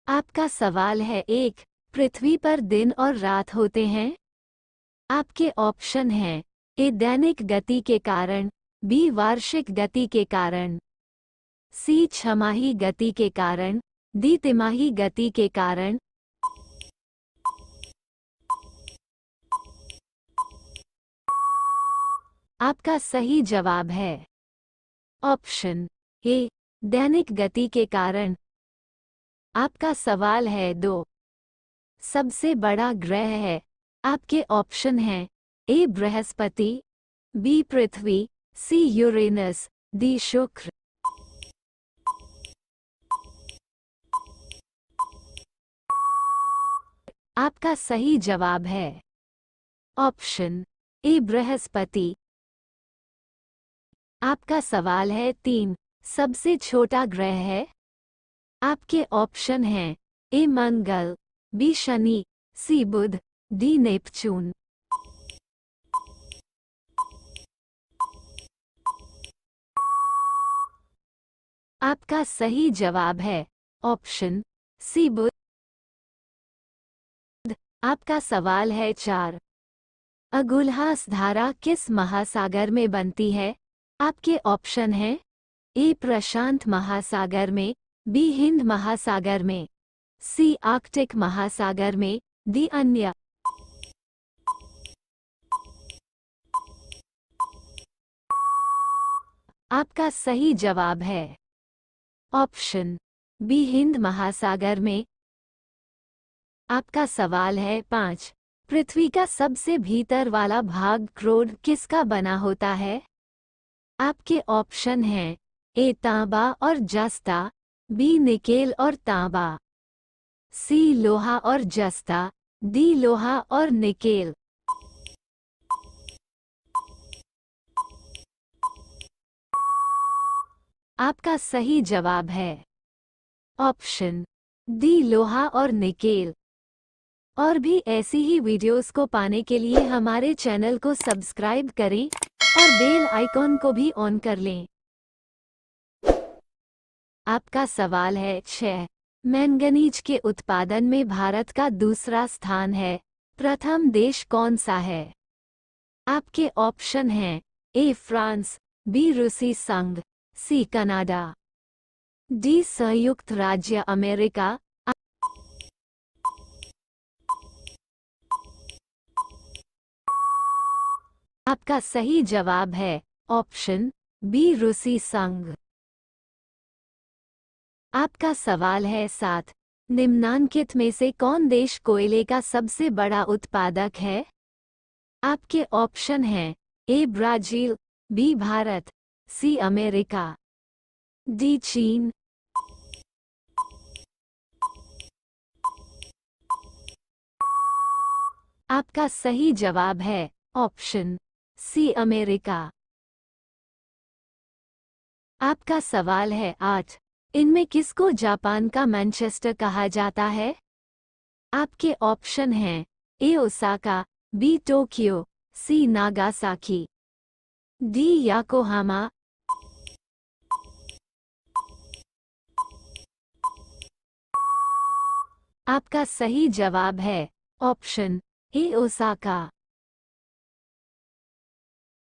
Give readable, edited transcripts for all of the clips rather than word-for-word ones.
आपका सवाल है एक, पृथ्वी पर दिन और रात होते हैं? आपके ऑप्शन हैं ए दैनिक गति के कारण, बी वार्षिक गति के कारण, सी छमाही गति के कारण, डी तिमाही गति के कारण। आपका सही जवाब है ऑप्शन ए दैनिक गति के कारण। आपका सवाल है दो, सबसे बड़ा ग्रह है? आपके ऑप्शन हैं ए बृहस्पति, बी पृथ्वी, सी यूरेनस, डी शुक्र। आपका सही जवाब है ऑप्शन ए बृहस्पति। आपका सवाल है तीन, सबसे छोटा ग्रह है? आपके ऑप्शन हैं ए मंगल, बी शनि, सी बुध, डी नेपच्यून। आपका सही जवाब है ऑप्शन सी बुध। आपका सवाल है चार, अगुलहास धारा किस महासागर में बनती है? आपके ऑप्शन हैं ए प्रशांत महासागर में, बी हिंद महासागर में, सी आर्कटिक महासागर में, डी अन्य। आपका सही जवाब है ऑप्शन बी हिंद महासागर में। आपका सवाल है पाँच, पृथ्वी का सबसे भीतर वाला भाग क्रोड किसका बना होता है? आपके ऑप्शन हैं ए तांबा और जस्ता, बी निकेल और तांबा, सी लोहा और जस्ता, डी लोहा और निकेल। आपका सही जवाब है ऑप्शन डी लोहा और निकेल। और भी ऐसी ही वीडियोस को पाने के लिए हमारे चैनल को सब्सक्राइब करें और बेल आइकॉन को भी ऑन कर लें। आपका सवाल है 6, मैंगनीज के उत्पादन में भारत का दूसरा स्थान है, प्रथम देश कौन सा है? आपके ऑप्शन हैं ए फ्रांस, बी रूसी संघ, सी कनाडा, डी संयुक्त राज्य अमेरिका। आपका सही जवाब है ऑप्शन बी रूसी संघ। आपका सवाल है 7, निम्नांकित में से कौन देश कोयले का सबसे बड़ा उत्पादक है? आपके ऑप्शन हैं A Brazil, B Bharat, C America, D चीन। आपका सही जवाब है ऑप्शन सी अमेरिका। आपका सवाल है 8, इनमें किसको जापान का मैनचेस्टर कहा जाता है? आपके ऑप्शन हैं ए ओसाका, बी टोक्यो, सी नागासाकी, डी याकोहामा। आपका सही जवाब है ऑप्शन ए ओसाका।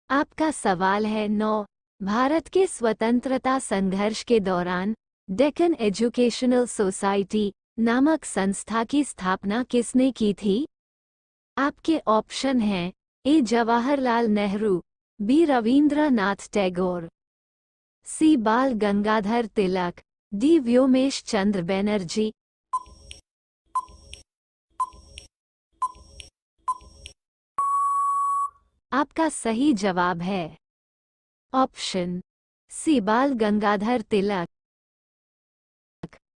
आपका सवाल है 9, भारत के स्वतंत्रता संघर्ष के दौरान डेक्कन एजुकेशनल सोसाइटी नामक संस्था की स्थापना किसने की थी? आपके ऑप्शन हैं ए जवाहरलाल नेहरू, बी रवींद्रनाथ टैगोर, सी बाल गंगाधर तिलक, डी व्योमेश चंद्र बनर्जी। आपका सही जवाब है ऑप्शन सी बाल गंगाधर तिलक।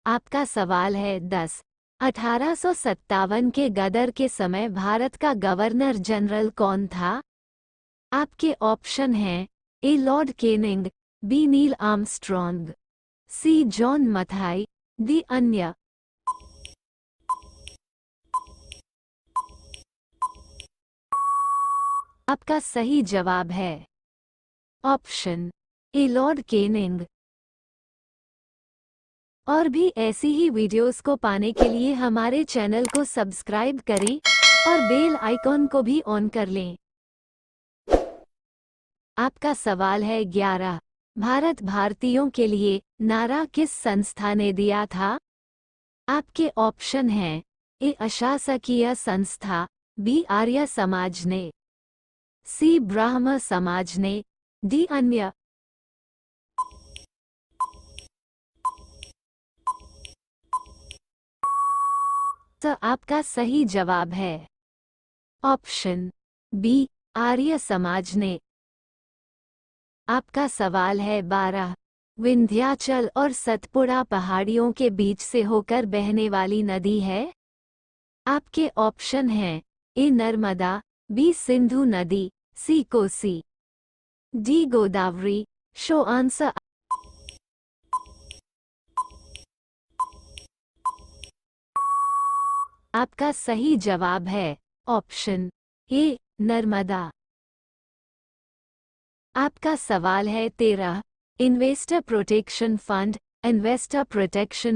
आपका सवाल है 10, 1857 के गदर के समय भारत का गवर्नर जनरल कौन था? आपके ऑप्शन हैं A lord Canning, B Neil Armstrong, C John Mathai, D अन्य। आपका सही जवाब है ऑप्शन ए लॉर्ड केनिंग। और भी ऐसी ही वीडियोस को पाने के लिए हमारे चैनल को सब्सक्राइब करें और बेल आइकॉन को भी ऑन कर लें। आपका सवाल है 11। भारत भारतीयों के लिए नारा किस संस्था ने दिया था? आपके ऑप्शन हैं ए अशासकीय संस्था, बी आर्य समाज ने, सी ब्राह्म समाज ने, डी अन्य। तो आपका सही जवाब है ऑप्शन बी आर्य समाज ने। आपका सवाल है 12। विंध्याचल और सतपुड़ा पहाड़ियों के बीच से होकर बहने वाली नदी है? आपके ऑप्शन हैं ए नर्मदा, बी सिंधु नदी, C Kosi, D Godavari. Show answer. आपका सही जवाब है ऑप्शन ए नर्मदा। आपका सवाल है 13। इन्वेस्टर प्रोटेक्शन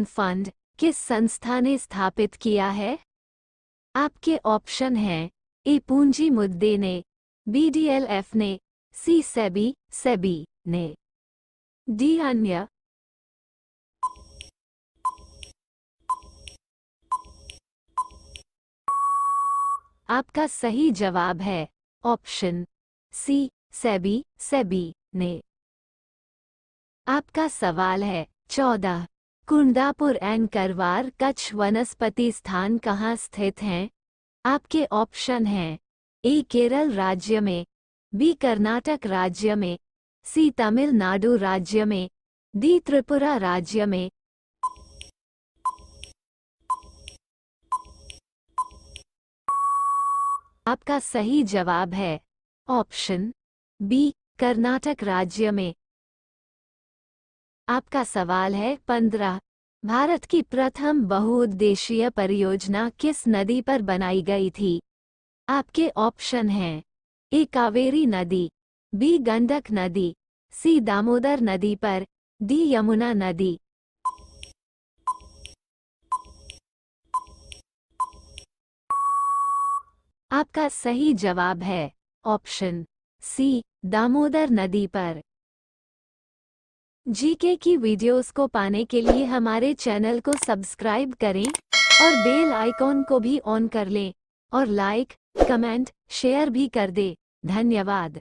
फंड किस संस्था ने स्थापित किया है? आपके ऑप्शन हैं ए पूंजी मुद्दे ने, बी डीएलएफ ने, सी सेबी ने, डी अन्य। आपका सही जवाब है ऑप्शन सी सेबी ने। आपका सवाल है 14। कुंदापुर एंड करवार कच्छ वनस्पति स्थान कहाँ स्थित हैं? आपके ऑप्शन हैं ए केरल राज्य में, बी कर्नाटक राज्य में, सी तमिलनाडु राज्य में, डी त्रिपुरा राज्य में। आपका सही जवाब है ऑप्शन बी कर्नाटक राज्य में। आपका सवाल है 15। भारत की प्रथम बहुउद्देशीय परियोजना किस नदी पर बनाई गई थी? आपके ऑप्शन हैं ए कावेरी नदी, बी गंडक नदी, सी दामोदर नदी पर, डी यमुना नदी। आपका सही जवाब है ऑप्शन सी दामोदर नदी पर। जीके की वीडियोस को पाने के लिए हमारे चैनल को सब्सक्राइब करें और बेल आइकॉन को भी ऑन कर लें और लाइक, कमेंट, शेयर भी कर दें। धन्यवाद।